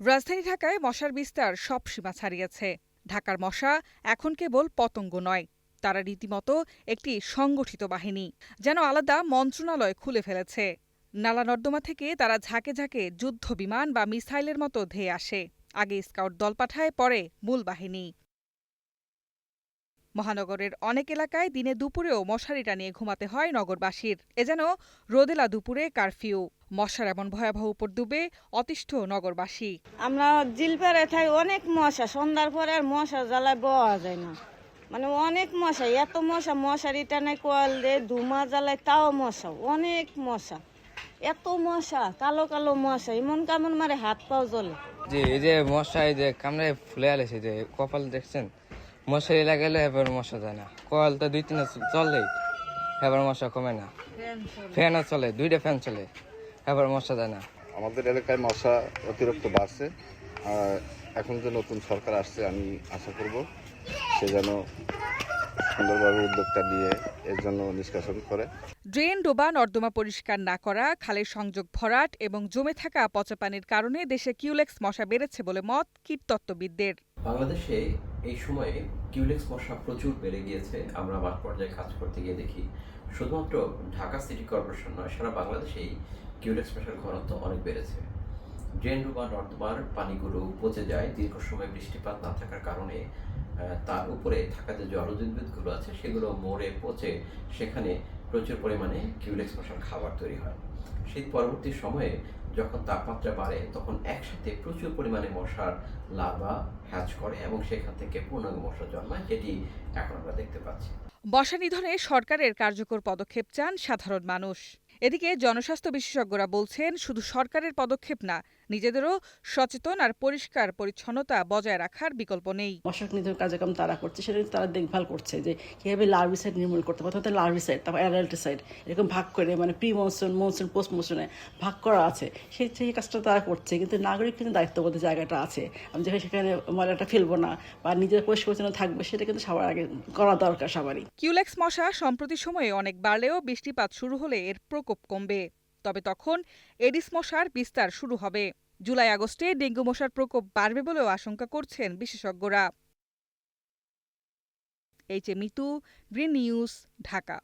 রাজধানী ঢাকায় মশার বিস্তার সব সীমা ছাড়িয়েছে। ঢাকার মশা এখন কেবল পতঙ্গ নয়, তারা রীতিমতো একটি সংগঠিত বাহিনী, যেন আলাদা মন্ত্রণালয় খুলে ফেলেছে। নালা নর্দমা থেকে তারা ঝাঁকে ঝাঁকে যুদ্ধ বিমান বা মিসাইলের মতো ধেয়ে আসে। আগে স্কাউট দল পাঠায়, পরে মূল বাহিনী। মহানগরের অনেক এলাকায় দিনে দুপুরেও মশারি টানিয়ে ঘুমাতে হয় নগরবাসীর। এ যেন রোদেলা দুপুরে কারফিউ। মশার এমন ভয়াবহ উপদ্রবে অতিষ্ঠ নগরবাসী। আমরা জিলপাড়ায় থাই, অনেক মশা, সন্ধ্যার পরে আর মশা জ্বালায় বওয়া যায় না। মানে অনেক মশা, এত মশা, মশারি টানে কোয়াল দিয়ে ধুমা জ্বালায় তাও মশা, অনেক মশা, এত মশা, কালো কালো মশা, এমন কেমন মারে হাত পাও জ্বলে। যে এই যে মশা এই যে কামড়ে ফুলে আলেছে, যে কপাল দেখছেন, মশারি লাগাইলে এবার মশা যায় না। কল তো 2-3 চললেই এবার মশা কমে না। ফ্যানও চলে, 2টা ফ্যান চলে, এবার মশা যায় না। আমাদের এলাকায় মশা অতিরিক্ত বাড়ছে। আর এখন যে নতুন সরকার আসছে, আমি আশা করব সে যেন সুন্দরভাবে উদ্যোগটা নিয়ে এর জন্য নিষ্কাশন করে। ড্রেন, ডোবা, নর্দমা পরিষ্কার না করা, খালের সংযোগ ভরাট এবং জমে থাকা পচা পানির কারণে দেশে কিউলেক্স মশা বেড়েছে বলে মত কীটতত্ত্ববিদদের। বাংলাদেশে এই সময়ে কিউলেক্স মশা প্রচুর বেড়ে গিয়েছে। আমরা মাঠ পর্যায়ে কাজ করতে গিয়ে দেখি শুধুমাত্র ঢাকা সিটি কর্পোরেশন নয়, সারা বাংলাদেশেই কিউলেক্স মশার ঘনত্ব অনেক বেড়েছে। ড্রেন বা নর্দমার পানিগুলো পচে যায় দীর্ঘ সময় বৃষ্টিপাত না থাকার কারণে। তার উপরে থাকা যে জলজ উদ্ভিদগুলো আছে সেগুলো মরে পচে সেখানে প্রচুর পরিমাণে কিউলেক্স মশার খাবার তৈরি হয়। শীত পরবর্তী সময়ে যখন তাপমাত্রা বাড়ে তখন একসাথে প্রচুর পরিমাণে মশার লার্ভা হ্যাচ করে এবং সেখান থেকে পূর্ণাঙ্গ মশা জন্মায়, যেটি এখন আমরা দেখতে পাচ্ছি। মশা নিধনে সরকারের কার্যকর পদক্ষেপ চান সাধারণ মানুষ। এদিকে জনস্বাস্থ্য বিশেষজ্ঞরা বলছেন, শুধু সরকারের পদক্ষেপ না, নিজেদেরও সচেতন আর পরিষ্কার পরিচ্ছন্নতা বজায় রাখার বিকল্প নেই। মশা নিধন কার্যক্রম তারা করছে, সেটা তারা দেখভাল করছে যে কীভাবে লার্ভিসাইড নির্মূল করতে, প্রথমত লার্ভিসাইড, তারপর অ্যাডাল্টিসাইড, এরকম ভাগ করে মানে প্রি মনসুন, মনসুন, পোস্ট মনসুনে ভাগ করা আছে। সেই কাজটা তারা করছে, কিন্তু নাগরিক কিন্তু দায়িত্ববোধের জায়গাটা আছে। আমি যেখানে সেখানে ময়লাটা ফেলবো না বা নিজের পরিষ্কার পরিচ্ছন্ন থাকবে, সেটা কিন্তু সবার আগে করা দরকার সবারই। কিউলেক্স মশা সম্প্রতি সময়ে অনেক বাড়লেও বৃষ্টিপাত শুরু হলে এর প্রকোপ কমবে। তবে তখন এডিস মশার বিস্তার শুরু হবে। জুলাই-আগস্টে ডেঙ্গু মশার প্রকোপ বাড়বে বলেও আশঙ্কা করছেন বিশেষজ্ঞরা। Mitu, green news, Dhaka.